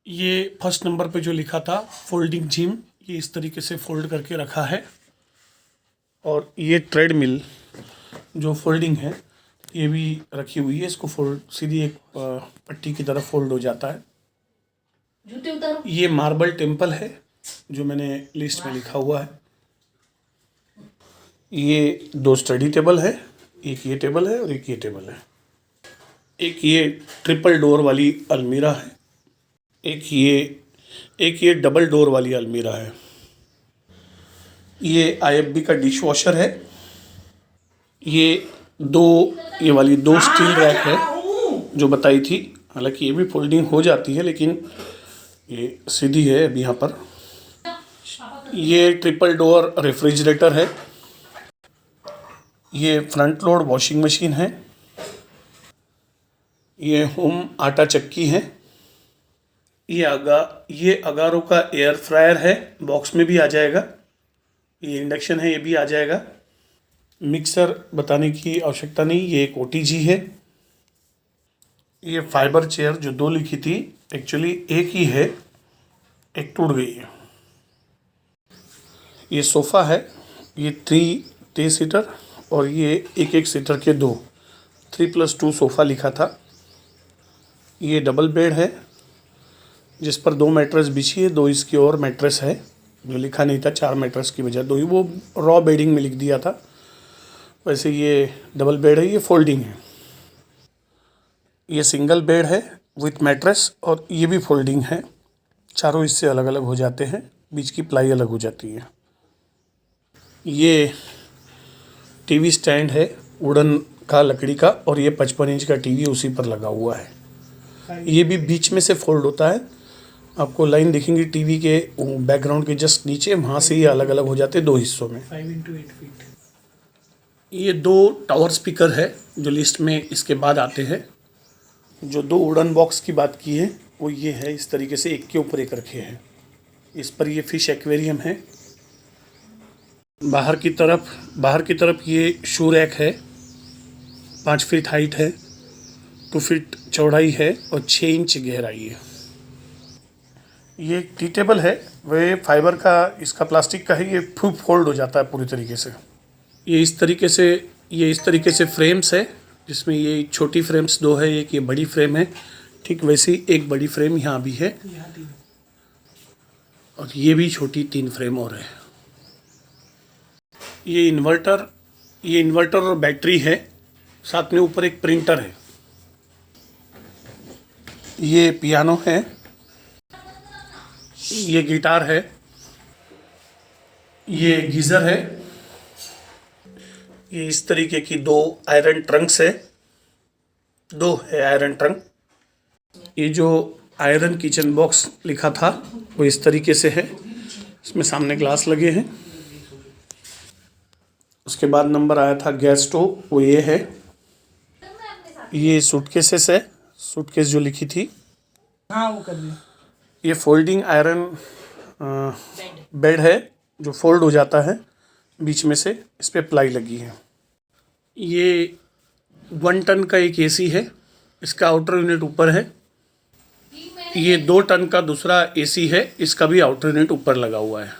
ये first number पे जो लिखा था फोल्डिंग जिम, ये इस तरीके से फोल्ड करके रखा है। और ये ट्रेडमिल जो फोल्डिंग है ये भी रखी हुई है। इसको फोल्ड सीधी एक पट्टी की तरफ फोल्ड हो जाता है। जूते उतारो। ये मार्बल टेम्पल है जो मैंने लिस्ट में लिखा हुआ है। ये 2 स्टडी टेबल है, एक ये टेबल है और एक ये टेबल है। एक ये ट्रिपल डोर वाली अलमीरा है, एक ये डबल डोर वाली अलमीरा है। ये IFB का डिश वॉशर है। ये वाली 2 स्टील रैक है जो बताई थी। हालांकि ये भी फोल्डिंग हो जाती है लेकिन ये सीधी है अभी यहाँ पर। ये ट्रिपल डोर रेफ्रिजरेटर है। ये फ्रंट लोड वॉशिंग मशीन है। ये होम आटा चक्की है। ये अगारो का एयर फ्रायर है, बॉक्स में भी आ जाएगा। ये इंडक्शन है, ये भी आ जाएगा। मिक्सर बताने की आवश्यकता नहीं, ये एक OTG है। ये फाइबर चेयर जो 2 लिखी थी एक्चुअली एक ही है, एक टूट गई है। ये सोफ़ा है, ये 3 सीटर और ये एक सीटर के 2, 3+2 सोफ़ा लिखा था। ये डबल बेड है जिस पर 2 मैट्रेस बिछी है, 2 इसकी और मैट्रेस है। जो लिखा नहीं था 4 मैट्रेस की बजाय 2 ही, वो रॉ बेडिंग में लिख दिया था। वैसे ये डबल बेड है, ये फोल्डिंग है। ये सिंगल बेड है विथ मैट्रेस और ये भी फोल्डिंग है। चारों हिस्से अलग अलग हो जाते हैं, बीच की प्लाई अलग हो जाती है। ये टीवी स्टैंड है वुडन का, लकड़ी का, और ये 55 इंच का टीवी उसी पर लगा हुआ है। ये भी बीच में से फोल्ड होता है। आपको लाइन दिखेंगी टीवी के बैकग्राउंड के जस्ट नीचे, वहाँ से ये अलग अलग हो जाते हैं 2 हिस्सों में। 5 × 8 फीट। ये 2 टावर स्पीकर है जो लिस्ट में इसके बाद आते हैं। जो 2 वुडन बॉक्स की बात की है वो ये है, इस तरीके से एक के ऊपर एक रखे हैं। इस पर ये फिश एक्वेरियम है। बाहर की तरफ ये शू रैक है, 5 फीट हाइट है, 2 फीट चौड़ाई है और 6 इंच गहराई है। ये एक टी टेबल है, वह फाइबर का, इसका प्लास्टिक का है। ये फोल्ड हो जाता है पूरी तरीके से। ये इस तरीके से फ्रेम्स है जिसमें ये छोटी फ्रेम्स 2 है, एक ये बड़ी फ्रेम है। ठीक वैसे ही एक बड़ी फ्रेम यहाँ भी है और ये भी छोटी 3 फ्रेम और है। ये इन्वर्टर और बैटरी है, साथ में ऊपर एक प्रिंटर है। ये पियानो है, ये गिटार है, ये गीज़र है। ये इस तरीके की 2 आयरन ट्रंक्स है, 2 है आयरन ट्रंक। ये जो आयरन किचन बॉक्स लिखा था वो इस तरीके से है, इसमें सामने ग्लास लगे हैं। उसके बाद नंबर आया था गैस स्टोव, वो ये है। ये सूटकेसेस है, सूटकेस जो लिखी थी। हाँ वो कर दिया। ये फोल्डिंग आयरन बेड है जो फोल्ड हो जाता है बीच में से, इस पर प्लाई लगी है। ये 1 टन का एक AC है, इसका आउटर यूनिट ऊपर है। ये 2 टन का दूसरा AC है, इसका भी आउटर यूनिट ऊपर लगा हुआ है।